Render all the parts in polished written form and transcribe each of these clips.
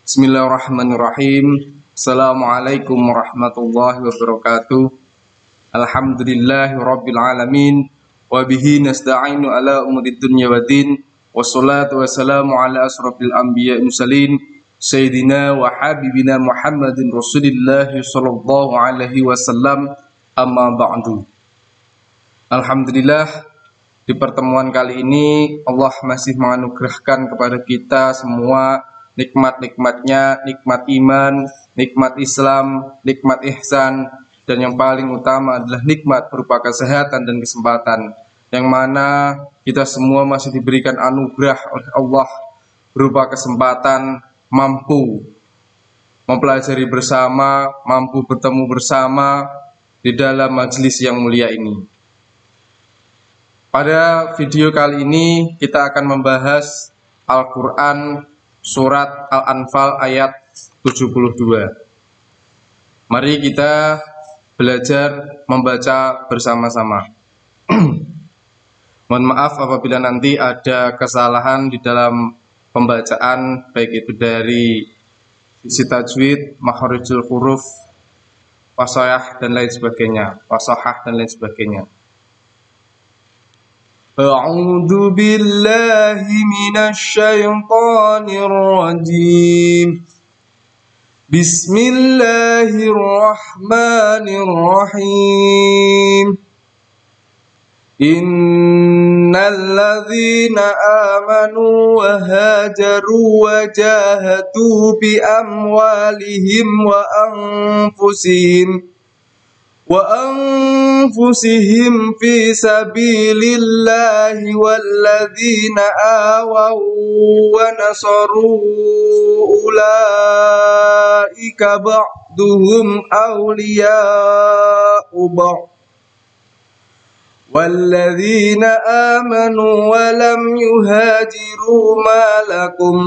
Bismillahirrahmanirrahim. Assalamualaikum warahmatullahi wabarakatuh. Alhamdulillahirabbil alamin wa bihi nasta'inu ala umurid dunya waddin. Wassalatu wassalamu ala asrofil anbiya'i mursalin sayyidina wa habibina Muhammadin Rasulillah sallallahu alaihi wasallam. Amma ba'du. Alhamdulillah, di pertemuan kali ini Allah masih menganugerahkan kepada kita semua nikmat-nikmatnya, nikmat iman, nikmat Islam, nikmat ihsan, dan yang paling utama adalah nikmat berupa kesehatan dan kesempatan, yang mana kita semua masih diberikan anugerah oleh Allah berupa kesempatan mampu mempelajari bersama, mampu bertemu bersama di dalam majelis yang mulia ini. Pada video kali ini kita akan membahas Al-Quran Surat Al-Anfal ayat 72. Mari kita belajar membaca bersama-sama. Mohon maaf apabila nanti ada kesalahan di dalam pembacaan, baik itu dari sisi tajwid, makharijul huruf, wasahah dan lain sebagainya. A'udzu billahi minasy syaithanir rajim. Bismillahirrahmanirrahim. Innal ladzina amanu wa hajaru wa jahadu bi amwalihim wa anfusihim fi sabilillahi walladzina awaw wa nasaru ulaika ba'duhum awliya'u ba'd walladzina amanu wa lam yuhajiru ma lakum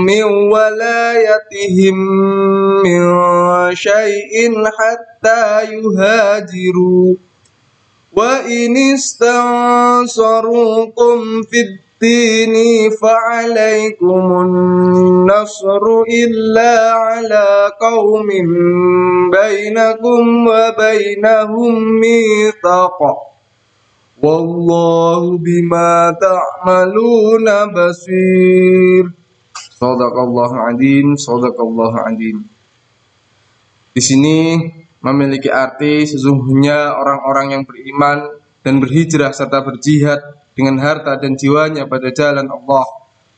min walayatihim min syai'in hatta yuhajiru wa in istansarukum fid dini fa'alaikumun nasru illa ala qaumin bainakum wa bainahum mitsaq wallahu bima ta'maluna basir. Shadaqallahu adzim, shadaqallahu adzim. Di sini memiliki arti sesungguhnya orang-orang yang beriman dan berhijrah serta berjihad dengan harta dan jiwanya pada jalan Allah,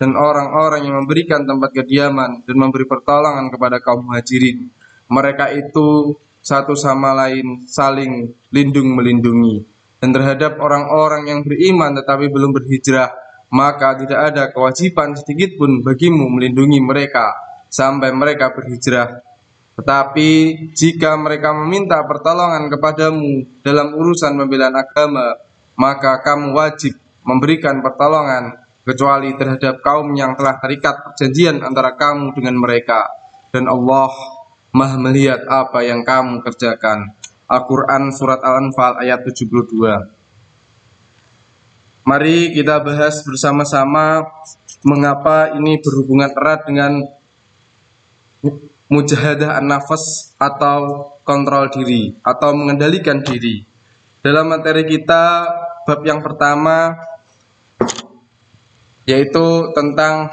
dan orang-orang yang memberikan tempat kediaman dan memberi pertolongan kepada kaum muhajirin, mereka itu satu sama lain saling lindung melindungi. Dan terhadap orang-orang yang beriman tetapi belum berhijrah, maka tidak ada kewajiban sedikit pun bagimu melindungi mereka sampai mereka berhijrah. Tetapi jika mereka meminta pertolongan kepadamu dalam urusan pembelaan agama, maka kamu wajib memberikan pertolongan kecuali terhadap kaum yang telah terikat perjanjian antara kamu dengan mereka, dan Allah Maha melihat apa yang kamu kerjakan. Al-Quran Surat Al-Anfal ayat 72. Mari kita bahas bersama-sama mengapa ini berhubungan erat dengan mujahadah an-nafas atau kontrol diri atau mengendalikan diri. Dalam materi kita bab yang pertama yaitu tentang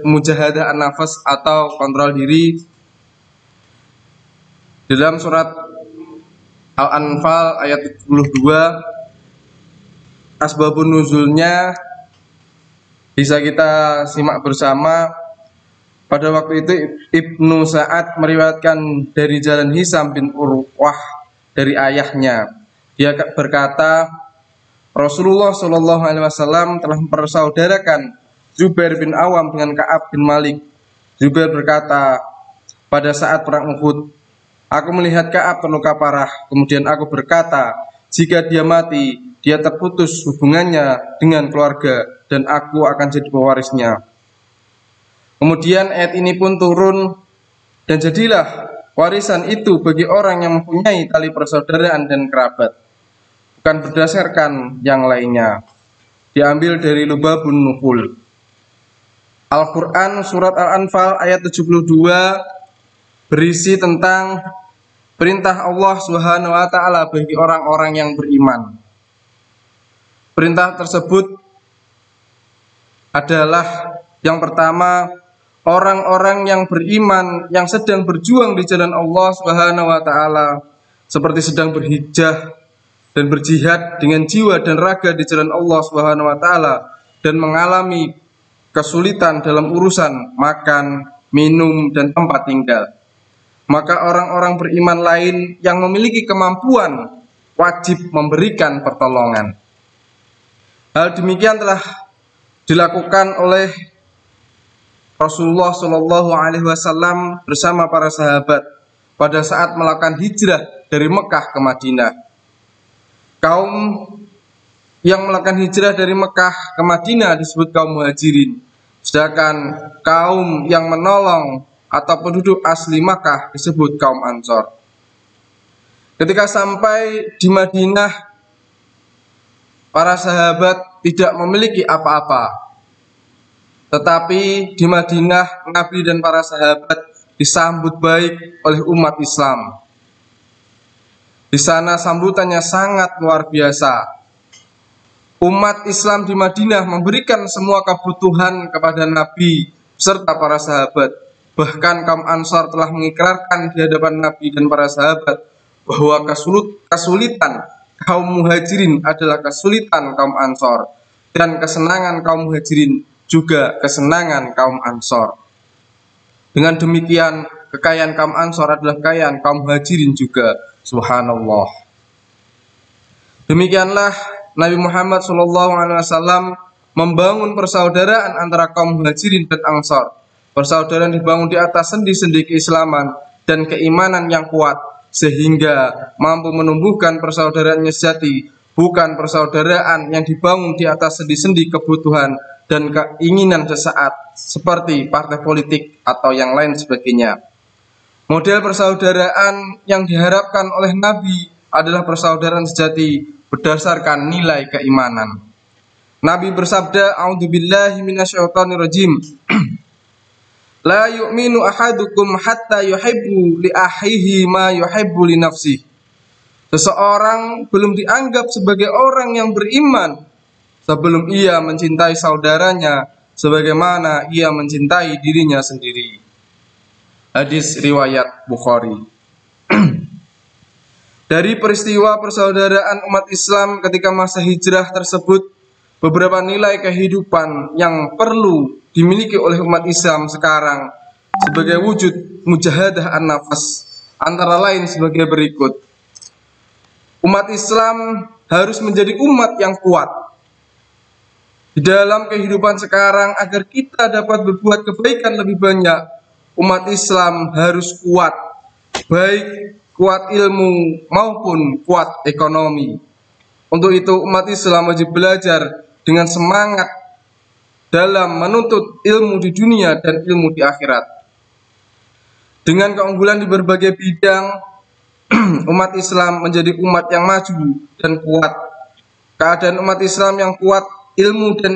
mujahadah an-nafas atau kontrol diri. Dalam surat Al-Anfal ayat 72, asbabun nuzulnya bisa kita simak bersama. Pada waktu itu Ibnu Sa'ad meriwayatkan dari jalan Hisam bin Urwah dari ayahnya. Dia berkata, Rasulullah Shallallahu Alaihi Wasallam telah mempersaudarakan Zubair bin Awam dengan Ka'ab bin Malik. Zubair berkata, pada saat perang Uhud, aku melihat Ka'ab terluka parah, kemudian aku berkata, jika dia mati, dia terputus hubungannya dengan keluarga, dan aku akan jadi pewarisnya. Kemudian ayat ini pun turun, dan jadilah warisan itu bagi orang yang mempunyai tali persaudaraan dan kerabat, bukan berdasarkan yang lainnya. Diambil dari Lubabun Nuhul. Al-Quran surat Al-Anfal ayat 72 berisi tentang perintah Allah Subhanahu wa Ta'ala bagi orang-orang yang beriman. Perintah tersebut adalah yang pertama, orang-orang yang beriman yang sedang berjuang di jalan Allah Subhanahu wa Ta'ala, seperti sedang berhijrah dan berjihad dengan jiwa dan raga di jalan Allah Subhanahu wa Ta'ala, dan mengalami kesulitan dalam urusan makan, minum, dan tempat tinggal. Maka orang-orang beriman lain yang memiliki kemampuan wajib memberikan pertolongan. Hal demikian telah dilakukan oleh Rasulullah Shallallahu Alaihi Wasallam bersama para sahabat pada saat melakukan hijrah dari Mekah ke Madinah. Kaum yang melakukan hijrah dari Mekah ke Madinah disebut kaum muhajirin, sedangkan kaum yang menolong atau penduduk asli Makkah disebut kaum Ansor. Ketika sampai di Madinah, para sahabat tidak memiliki apa-apa. Tetapi di Madinah, Nabi dan para sahabat disambut baik oleh umat Islam. Di sana sambutannya sangat luar biasa. Umat Islam di Madinah memberikan semua kebutuhan kepada Nabi serta para sahabat. Bahkan kaum Ansar telah mengikrarkan di hadapan Nabi dan para sahabat bahwa kesulitan kaum muhajirin adalah kesulitan kaum Ansar, dan kesenangan kaum muhajirin juga kesenangan kaum Ansar. Dengan demikian, kekayaan kaum Ansar adalah kekayaan kaum muhajirin juga. Subhanallah. Demikianlah Nabi Muhammad SAW membangun persaudaraan antara kaum muhajirin dan Ansar. Persaudaraan dibangun di atas sendi-sendi keislaman dan keimanan yang kuat, sehingga mampu menumbuhkan persaudaraannya sejati, bukan persaudaraan yang dibangun di atas sendi-sendi kebutuhan dan keinginan sesaat seperti partai politik atau yang lain sebagainya. Model persaudaraan yang diharapkan oleh Nabi adalah persaudaraan sejati berdasarkan nilai keimanan. Nabi bersabda, "A'udzubillahi minasyaitonirrajim. La yu'minu ahadukum hatta yuhibbu li akhihi ma yuhibbu li nafsihi." Seseorang belum dianggap sebagai orang yang beriman sebelum ia mencintai saudaranya sebagaimana ia mencintai dirinya sendiri. Hadis riwayat Bukhari. Dari peristiwa persaudaraan umat Islam ketika masa hijrah tersebut, beberapa nilai kehidupan yang perlu dimiliki oleh umat Islam sekarang sebagai wujud mujahadah an-nafas, antara lain sebagai berikut. Umat Islam harus menjadi umat yang kuat di dalam kehidupan sekarang. Agar kita dapat berbuat kebaikan lebih banyak, umat Islam harus kuat, baik kuat ilmu maupun kuat ekonomi. Untuk itu umat Islam wajib belajar dengan semangat dalam menuntut ilmu di dunia dan ilmu di akhirat. Dengan keunggulan di berbagai bidang, umat Islam menjadi umat yang maju dan kuat. Keadaan umat Islam yang kuat ilmu dan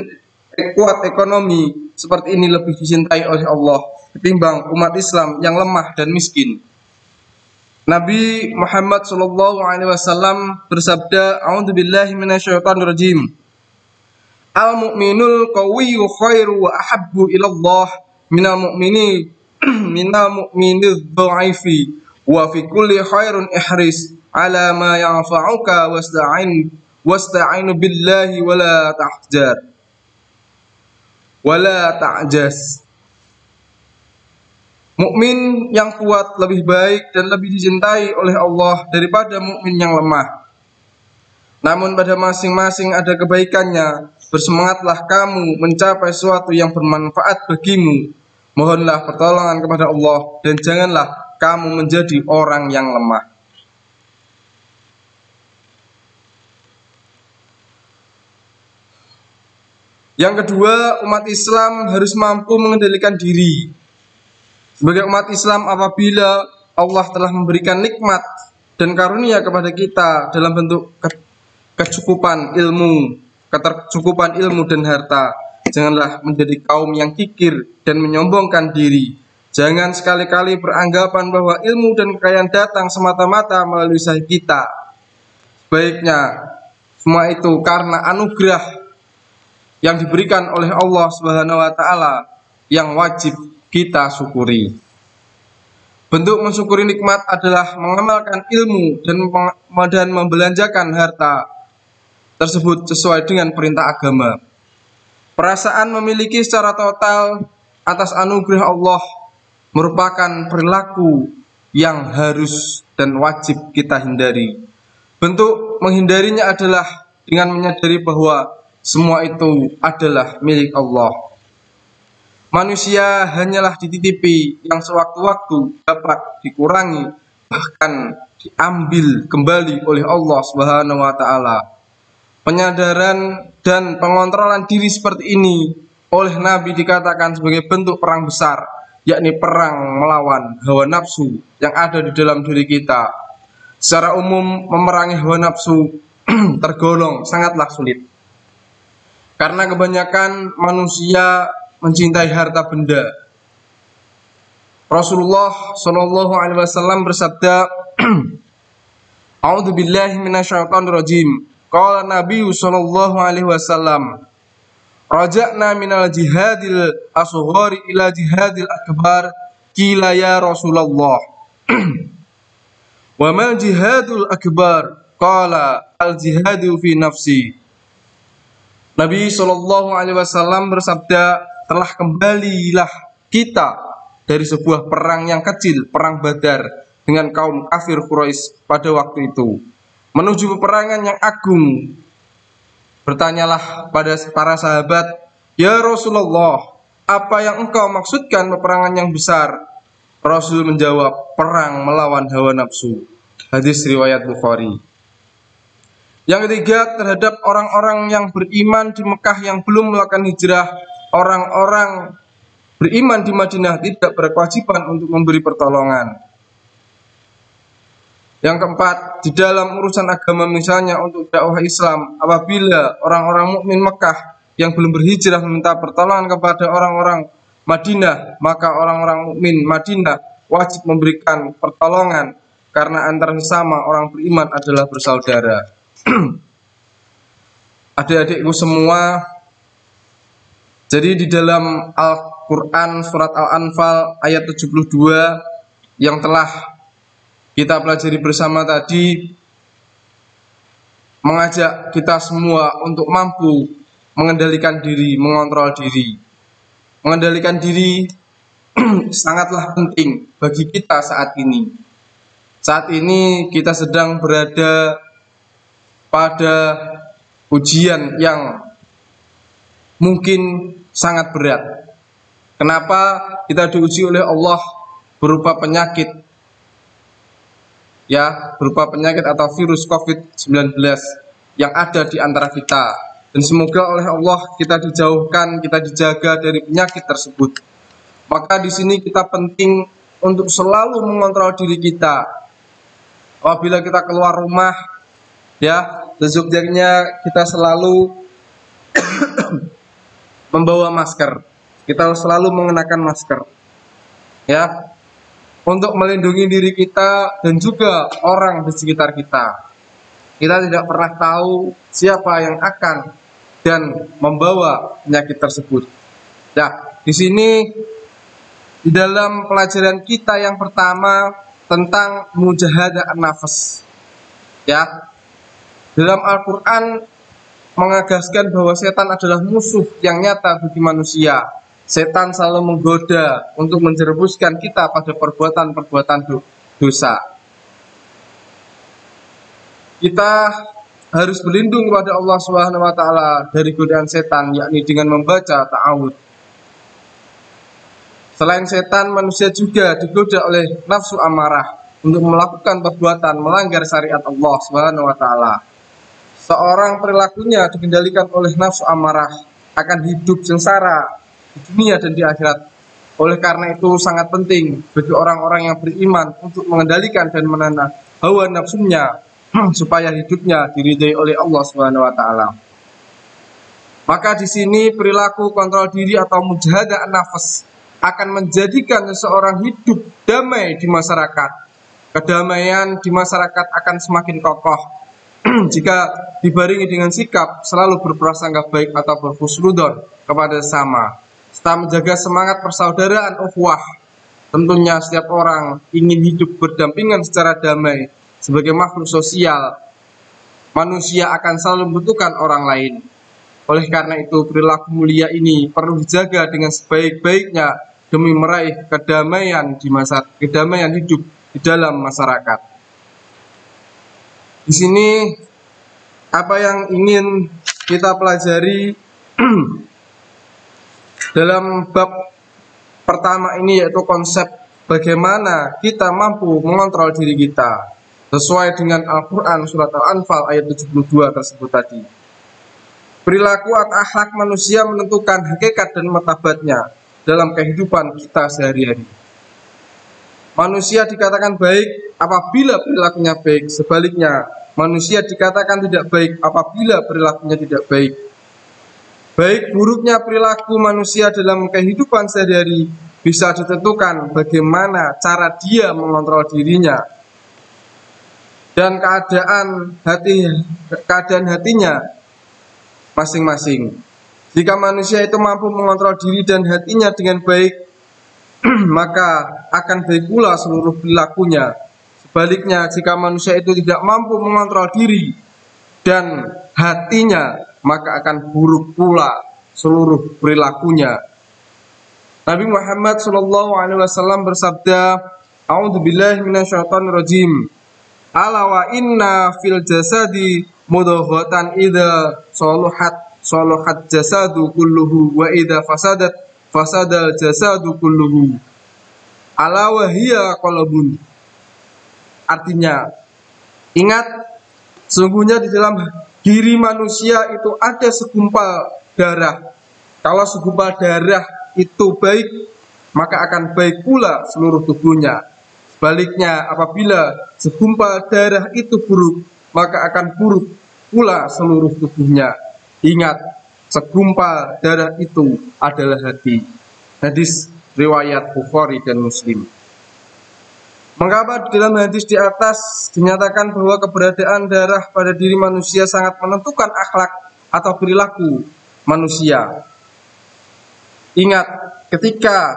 kuat ekonomi seperti ini lebih dicintai oleh Allah ketimbang umat Islam yang lemah dan miskin. Nabi Muhammad SAW bersabda, "A'udzubillahi minasyaitonirrajim. Al-mu'minul qawiyyu khairu wa ahabbu ilallah minal mu'minidh dha'ifi wa fi kulli khairun ihris ala ma yanfa'uka wasta'inu billahi wala ta'jaz." Mukmin yang kuat lebih baik dan lebih dicintai oleh Allah daripada mukmin yang lemah. Namun pada masing-masing ada kebaikannya. Bersemangatlah kamu mencapai sesuatu yang bermanfaat bagimu. Mohonlah pertolongan kepada Allah dan janganlah kamu menjadi orang yang lemah. Yang kedua, umat Islam harus mampu mengendalikan diri. Sebagai umat Islam, apabila Allah telah memberikan nikmat dan karunia kepada kita dalam bentuk ketercukupan ilmu dan harta, janganlah menjadi kaum yang kikir dan menyombongkan diri. Jangan sekali-kali beranggapan bahwa ilmu dan kekayaan datang semata-mata melalui usaha kita. Sebaiknya semua itu karena anugerah yang diberikan oleh Allah Subhanahu wa taala yang wajib kita syukuri. Bentuk mensyukuri nikmat adalah mengamalkan ilmu dan membelanjakan harta tersebut sesuai dengan perintah agama. Perasaan memiliki secara total atas anugerah Allah merupakan perilaku yang harus dan wajib kita hindari. Bentuk menghindarinya adalah dengan menyadari bahwa semua itu adalah milik Allah. Manusia hanyalah dititipi yang sewaktu-waktu dapat dikurangi, bahkan diambil kembali oleh Allah Subhanahu wa taala. Penyadaran dan pengontrolan diri seperti ini oleh Nabi dikatakan sebagai bentuk perang besar, yakni perang melawan hawa nafsu yang ada di dalam diri kita. Secara umum, memerangi hawa nafsu tergolong sangatlah sulit, karena kebanyakan manusia mencintai harta benda. Rasulullah Shallallahu Alaihi Wasallam bersabda, "A'udzubillahi minasyaitonirrajim." Qala Nabi Shallallahu Alaihi Wasallam, "Raja'na minal jihadil asghari ila jihadil akbar." Qila ya Rasulullah, "Wa mal jihadul akbar?" Qala al jihadu fi nafsi. Nabi Shallallahu Alaihi Wasallam bersabda, telah kembalilah kita dari sebuah perang yang kecil, perang Badar dengan kaum kafir Quraisy pada waktu itu, menuju peperangan yang agung. Bertanyalah pada para sahabat, "Ya Rasulullah, apa yang engkau maksudkan peperangan yang besar?" Rasul menjawab, "Perang melawan hawa nafsu." Hadis riwayat Bukhari. Yang ketiga, terhadap orang-orang yang beriman di Mekah yang belum melakukan hijrah, orang-orang beriman di Madinah tidak berkewajiban untuk memberi pertolongan. Yang keempat, di dalam urusan agama misalnya untuk dakwah Islam, apabila orang-orang mukmin Mekah yang belum berhijrah meminta pertolongan kepada orang-orang Madinah, maka orang-orang mukmin Madinah wajib memberikan pertolongan karena antara sesama orang beriman adalah bersaudara. Adik-adikku semua, jadi di dalam Al-Quran surat Al-Anfal ayat 72 yang telah kita pelajari bersama tadi, mengajak kita semua untuk mampu mengendalikan diri, mengontrol diri. Mengendalikan diri sangatlah penting bagi kita saat ini. Saat ini kita sedang berada pada ujian yang mungkin sangat berat. Kenapa kita diuji oleh Allah berupa penyakit, ya, berupa penyakit atau virus COVID-19 yang ada di antara kita. Dan semoga oleh Allah kita dijauhkan, kita dijaga dari penyakit tersebut. Maka di sini kita penting untuk selalu mengontrol diri kita. Apabila kita keluar rumah, ya, seyogyanya kita selalu membawa masker. Kita selalu mengenakan masker, ya, untuk melindungi diri kita dan juga orang di sekitar kita. Kita tidak pernah tahu siapa yang akan dan membawa penyakit tersebut. Nah, di sini di dalam pelajaran kita yang pertama tentang mujahadah an-nafs, ya, dalam Al-Quran mengagaskan bahwa setan adalah musuh yang nyata bagi manusia. Setan selalu menggoda untuk menjerumuskan kita pada perbuatan-perbuatan dosa. Kita harus berlindung kepada Allah Subhanahu wa taala dari godaan setan, yakni dengan membaca ta'awudz. Selain setan, manusia juga digoda oleh nafsu amarah untuk melakukan perbuatan melanggar syariat Allah Subhanahu wa taala. Seorang perilakunya dikendalikan oleh nafsu amarah akan hidup sengsara di dunia dan di akhirat. Oleh karena itu sangat penting bagi orang-orang yang beriman untuk mengendalikan dan menahan hawa nafsunya supaya hidupnya diridhai oleh Allah Subhanahu wa taala. Maka di sini perilaku kontrol diri atau mujahadah an-nafs akan menjadikan seseorang hidup damai di masyarakat. Kedamaian di masyarakat akan semakin kokoh jika dibarengi dengan sikap selalu berprasangka baik atau berhusnudzon kepada sesama, serta menjaga semangat persaudaraan ukhuwah. Tentunya setiap orang ingin hidup berdampingan secara damai. Sebagai makhluk sosial, manusia akan selalu membutuhkan orang lain. Oleh karena itu, perilaku mulia ini perlu dijaga dengan sebaik-baiknya demi meraih kedamaian hidup di dalam masyarakat. Di sini apa yang ingin kita pelajari dalam bab pertama ini, yaitu konsep bagaimana kita mampu mengontrol diri kita sesuai dengan Al-Quran surat Al-Anfal ayat 72 tersebut tadi. Perilaku atau akhlak manusia menentukan hakikat dan martabatnya dalam kehidupan kita sehari-hari. Manusia dikatakan baik apabila perilakunya baik. Sebaliknya, manusia dikatakan tidak baik apabila perilakunya tidak baik. Baik buruknya perilaku manusia dalam kehidupan sehari-hari bisa ditentukan bagaimana cara dia mengontrol dirinya dan keadaan hatinya masing-masing. Jika manusia itu mampu mengontrol diri dan hatinya dengan baik, maka akan baik pula seluruh perilakunya. Sebaliknya, jika manusia itu tidak mampu mengontrol diri dan hatinya, maka akan buruk pula seluruh perilakunya. Nabi Muhammad SAW bersabda, "A'udzubillahi minasyaitonirrajim. Ala wa inna fil jasadi mudghatan idza salahat jasadu kulluhu wa idza fasadal jasadu kulluhu. Ala wa hiya qalbun." Artinya, ingat, sesungguhnya di dalam diri manusia itu ada segumpal darah. Kalau segumpal darah itu baik, maka akan baik pula seluruh tubuhnya. Sebaliknya, apabila segumpal darah itu buruk, maka akan buruk pula seluruh tubuhnya. Ingat, segumpal darah itu adalah hati. Hadis riwayat Bukhari dan Muslim. Mengapa di dalam hadis di atas dinyatakan bahwa keberadaan darah pada diri manusia sangat menentukan akhlak atau perilaku manusia? Ingat, ketika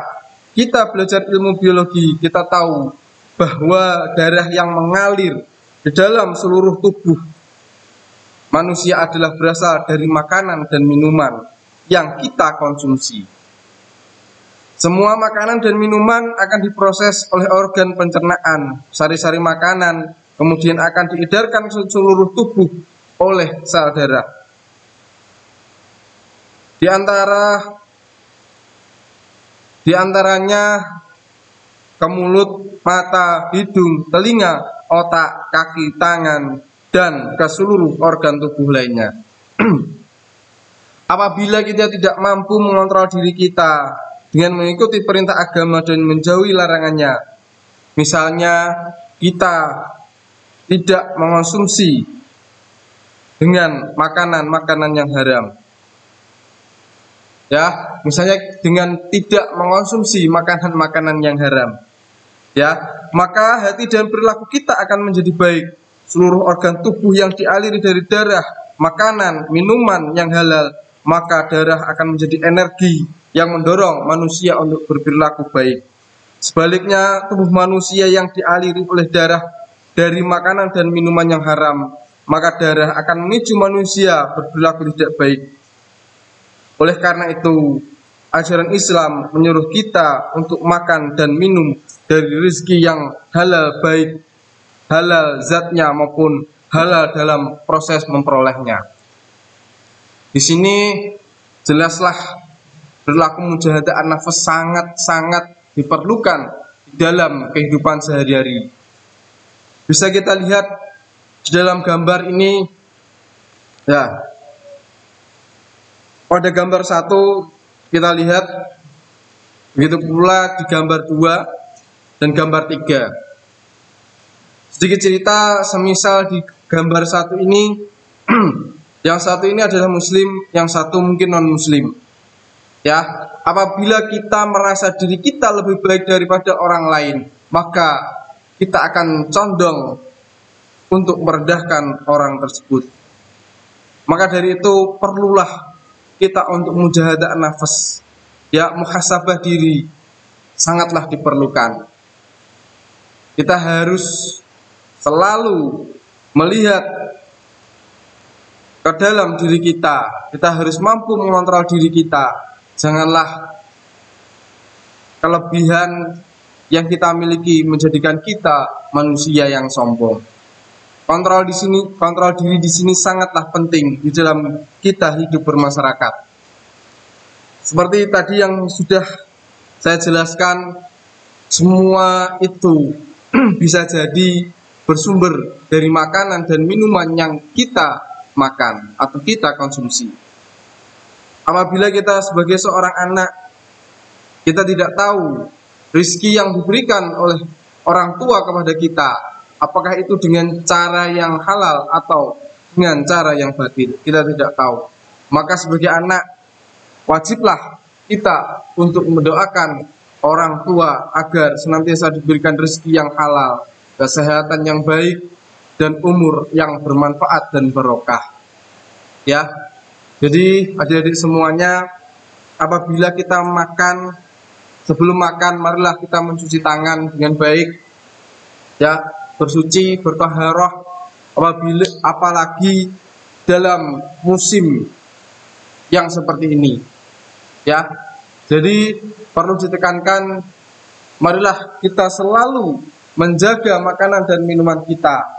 kita belajar ilmu biologi, kita tahu bahwa darah yang mengalir di dalam seluruh tubuh manusia adalah berasal dari makanan dan minuman yang kita konsumsi. Semua makanan dan minuman akan diproses oleh organ pencernaan, sari-sari makanan, kemudian akan diedarkan ke seluruh tubuh oleh sel darah. Di antaranya ke mulut, mata, hidung, telinga, otak, kaki, tangan, dan ke seluruh organ tubuh lainnya. Apabila kita tidak mampu mengontrol diri kita dengan mengikuti perintah agama dan menjauhi larangannya, misalnya kita tidak mengonsumsi dengan makanan-makanan yang haram, ya, misalnya dengan tidak mengonsumsi makanan-makanan yang haram, ya, maka hati dan perilaku kita akan menjadi baik. Seluruh organ tubuh yang dialiri dari darah, makanan, minuman yang halal, maka darah akan menjadi energi yang mendorong manusia untuk berperilaku baik. Sebaliknya, tubuh manusia yang dialiri oleh darah dari makanan dan minuman yang haram, maka darah akan memicu manusia berperilaku tidak baik. Oleh karena itu, ajaran Islam menyuruh kita untuk makan dan minum dari rezeki yang halal, baik halal zatnya maupun halal dalam proses memperolehnya. Di sini jelaslah perilaku mujahadah an-nafs sangat-sangat diperlukan di dalam kehidupan sehari-hari. Bisa kita lihat di dalam gambar ini, ya. Pada gambar 1 kita lihat, begitu pula di gambar 2 dan gambar 3. Sedikit cerita, semisal di gambar 1 ini Yang satu ini adalah muslim, yang satu mungkin non muslim. Ya, apabila kita merasa diri kita lebih baik daripada orang lain, maka kita akan condong untuk merendahkan orang tersebut. Maka dari itu perlulah kita untuk mujahadah nafas, ya, muhasabah diri sangatlah diperlukan. Kita harus selalu melihat ke dalam diri kita. Kita harus mampu mengontrol diri kita. Janganlah kelebihan yang kita miliki menjadikan kita manusia yang sombong. Kontrol diri di sini sangatlah penting di dalam kita hidup bermasyarakat. Seperti tadi yang sudah saya jelaskan, semua itu bisa jadi bersumber dari makanan dan minuman yang kita makan atau kita konsumsi. Apabila kita sebagai seorang anak, kita tidak tahu rezeki yang diberikan oleh orang tua kepada kita, apakah itu dengan cara yang halal atau dengan cara yang batil, kita tidak tahu. Maka sebagai anak, wajiblah kita untuk mendoakan orang tua agar senantiasa diberikan rezeki yang halal, kesehatan yang baik, dan umur yang bermanfaat dan barokah. Ya, jadi adik-adik semuanya, apabila kita makan, sebelum makan marilah kita mencuci tangan dengan baik, ya, bersuci, bertaharah, apalagi dalam musim yang seperti ini, ya. Jadi perlu ditekankan, marilah kita selalu menjaga makanan dan minuman kita.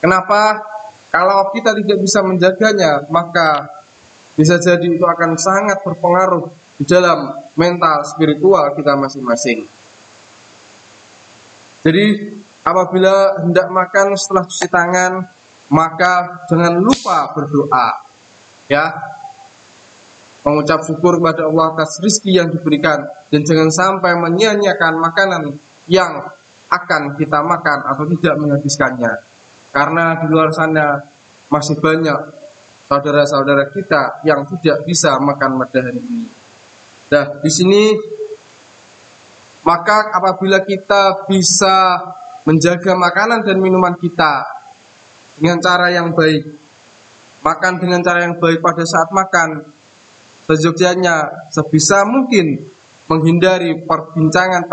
Kenapa? Kalau kita tidak bisa menjaganya, maka bisa jadi itu akan sangat berpengaruh di dalam mental spiritual kita masing-masing. Jadi apabila hendak makan setelah cuci tangan, maka jangan lupa berdoa, ya, mengucap syukur kepada Allah atas rezeki yang diberikan, dan jangan sampai menyia-nyiakan makanan yang akan kita makan atau tidak menghabiskannya, karena di luar sana masih banyak saudara-saudara kita yang tidak bisa makan pada hari ini. Nah, di sini maka apabila kita bisa menjaga makanan dan minuman kita dengan cara yang baik, makan dengan cara yang baik pada saat makan, seyogyanya sebisa mungkin menghindari perbincangan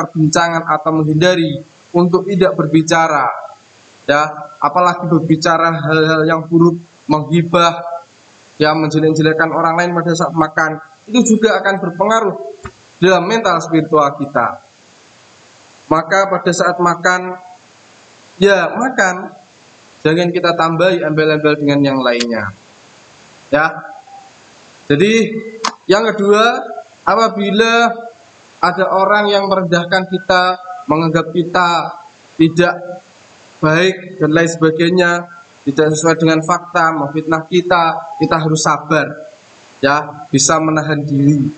atau menghindari untuk tidak berbicara, ya, apalagi berbicara hal-hal yang buruk, menghibah, ya, menjelek-jelekan orang lain pada saat makan, itu juga akan berpengaruh dalam mental spiritual kita. Maka pada saat makan, ya makan, jangan kita tambahi embel-embel dengan yang lainnya, ya. Jadi yang kedua, apabila ada orang yang merendahkan kita, menganggap kita tidak baik dan lain sebagainya, tidak sesuai dengan fakta, memfitnah kita harus sabar, ya, bisa menahan diri.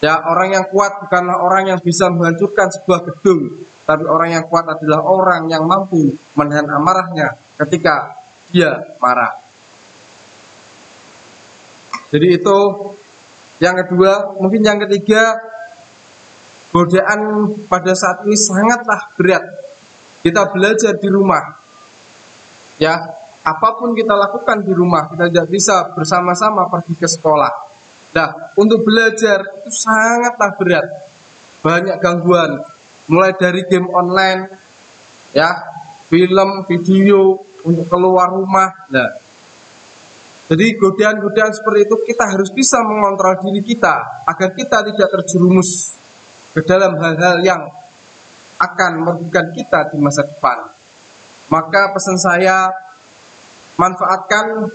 Ya, orang yang kuat bukanlah orang yang bisa menghancurkan sebuah gedung, tapi orang yang kuat adalah orang yang mampu menahan amarahnya ketika dia marah. Jadi itu yang kedua. Mungkin yang ketiga, godaan pada saat ini sangatlah berat. Kita belajar di rumah, ya, apapun kita lakukan di rumah, kita tidak bisa bersama-sama pergi ke sekolah. Nah, untuk belajar itu sangatlah berat, banyak gangguan, mulai dari game online, ya, film, video, untuk keluar rumah. Nah, jadi godaan-godaan seperti itu kita harus bisa mengontrol diri kita agar kita tidak terjerumus ke dalam hal-hal yang akan merugikan kita di masa depan. Maka pesan saya, manfaatkan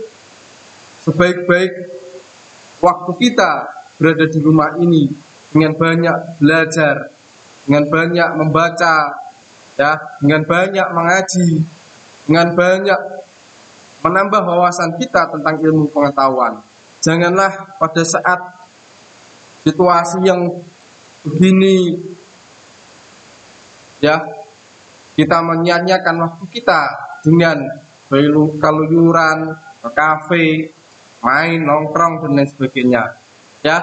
sebaik-baik waktu kita berada di rumah ini dengan banyak belajar, dengan banyak membaca, ya, dengan banyak mengaji, dengan banyak menambah wawasan kita tentang ilmu pengetahuan. Janganlah pada saat situasi yang begini, ya, kita menyia-nyiakan waktu kita dengan keluyuran, ke kafe, main, nongkrong dan lain sebagainya. Ya.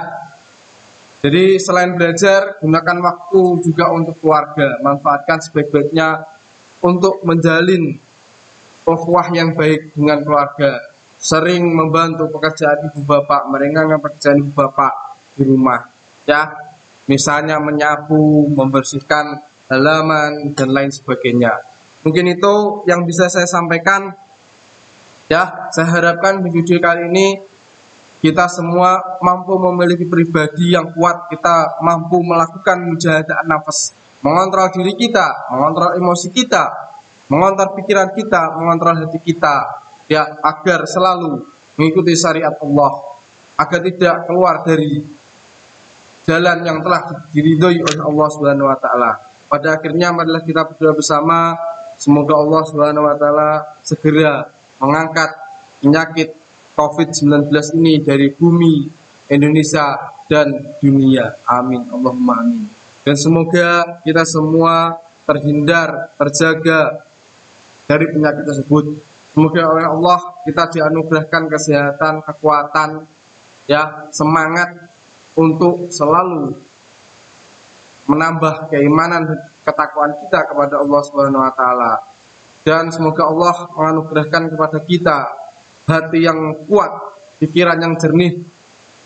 Jadi selain belajar, gunakan waktu juga untuk keluarga. Manfaatkan sebaik-baiknya untuk menjalin ukhuwah yang baik dengan keluarga. Sering membantu pekerjaan ibu bapak, meringankan pekerjaan ibu bapak di rumah. Ya, misalnya menyapu, membersihkan halaman dan lain sebagainya. Mungkin itu yang bisa saya sampaikan. Ya, saya harapkan di video kali ini kita semua mampu memiliki pribadi yang kuat, kita mampu melakukan mujahadah nafas, mengontrol diri kita, mengontrol emosi kita, mengontrol pikiran kita, mengontrol hati kita, ya, agar selalu mengikuti syariat Allah, agar tidak keluar dari jalan yang telah diridhoi oleh Allah Subhanahu wa taala. Pada akhirnya marilah kita berdoa bersama, semoga Allah Subhanahu wa taala segera mengangkat penyakit COVID-19 ini dari bumi Indonesia dan dunia. Amin. Allahumma amin. Dan semoga kita semua terhindar, terjaga dari penyakit tersebut. Semoga oleh Allah kita dianugerahkan kesehatan, kekuatan, ya, semangat untuk selalu menambah keimanan dan ketakwaan kita kepada Allah Subhanahu wa taala. Dan semoga Allah menganugerahkan kepada kita hati yang kuat, pikiran yang jernih,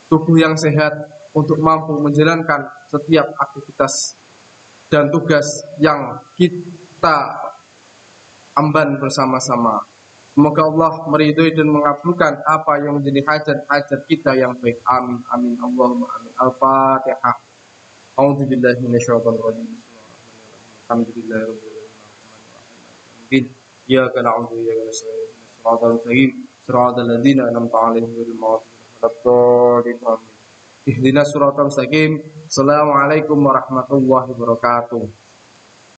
tubuh yang sehat untuk mampu menjalankan setiap aktivitas dan tugas yang kita emban bersama-sama. Semoga Allah meridhoi dan mengabulkan apa yang menjadi hajat-hajat kita yang baik. Amin. Amin. Allahumma amin. Al-Fatihah. A'udzubillahi minasyaitonir rajim. Alhamdulillahirabbil alamin. Iyyaka na'budu wa iyyaka nasta'in. Shiratal mustaqim. Shiratal ladzina an'amta 'alaihim ghairil maghdubi 'alaihim waladdallin. Ihdinas siratal mustaqim. Assalamualaikum warahmatullahi wabarakatuh.